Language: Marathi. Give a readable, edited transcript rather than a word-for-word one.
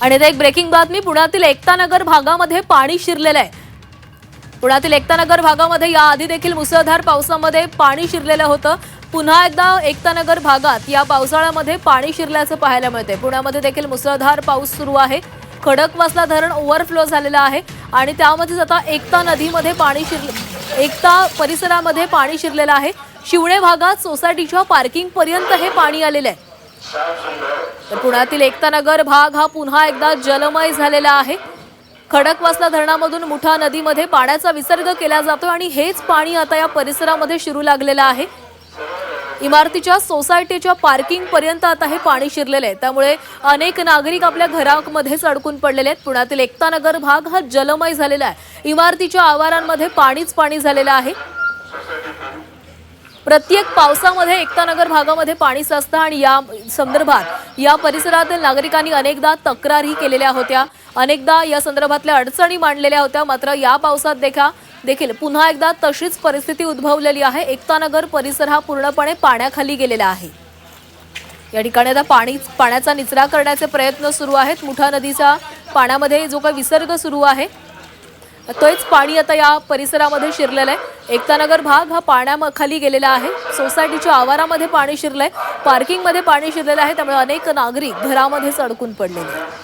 आणि आता एक ब्रेकिंग बातमी, पुण्यातील एकतानगर भागामध्ये पाणी शिरलेलं आहे। पुण्यातील एकतानगर भागामध्ये याआधी देखील मुसळधार पावसामध्ये पाणी शिरलेलं होतं। पुन्हा एकदा एकतानगर भागात या पावसाळ्यामध्ये पाणी शिरल्याचं पाहायला मिळते। पुण्यामध्ये देखील मुसळधार पाऊस सुरू आहे। खडकवासला धरण ओव्हरफ्लो झालेलं आहे आणि त्यामध्येच आता एकता नदीमध्ये पाणी एकता परिसरामध्ये पाणी शिरलेलं आहे। शिवणे भागात सोसायटीच्या पार्किंग पर्यंत हे पाणी आलेलं आहे। तर पुण्यातील एकतानगर भाग हा पुन्हा एकदा जलमय झालेला आहे। खडकवासला धरणामधून मुठा नदीमध्ये पाण्याचा विसर्ग केला जातो आणि हेच पाणी आता या परिसरामध्ये शिरू लागलेलं आहे। इमारतीच्या सोसायटीच्या पार्किंग पर्यंत आता हे पाणी शिरलेले आहे, त्यामुळे अनेक नागरिक आपल्या घरांमध्येच अडकून पडलेले आहेत। पुण्यातील एकतानगर भाग हा जलमय झालेला आहे। इमारतीच्या आवारांमध्ये पाणीच पाणी झालेलं आहे। प्रत्येक पावसामध्ये एकतानगर भागामध्ये पाणी साचतं आणि या संदर्भात या परिसरातील नागरिकांनी अनेकदा तक्रारी केलेल्या होत्या, अनेकदा या संदर्भातल्या अडचणी मांडलेल्या होत्या। मात्र या पावसात देखील पुन्हा एकदा तशीच परिस्थिती उद्भवलेली आहे। एकतानगर परिसर हा पूर्णपणे पाण्याखाली गेलेला आहे। या ठिकाणी आता पाण्याचा निचरा करण्याचे प्रयत्न सुरू आहेत। मुठा नदीच्या पाण्यामध्ये जो काही विसर्ग सुरू आहे तोच पाणी आता या परिसरामध्ये शिरलेलं आहे। एकतानगर भाग हा पाण्याखाली गेलेला आहे। सोसायटीच्या आवारामध्ये पाणी शिरलंय, पार्किंगमध्ये पाणी शिरलेलं आहे, त्यामुळे अनेक नागरिक घरामध्येच अडकून पडलेले आहेत।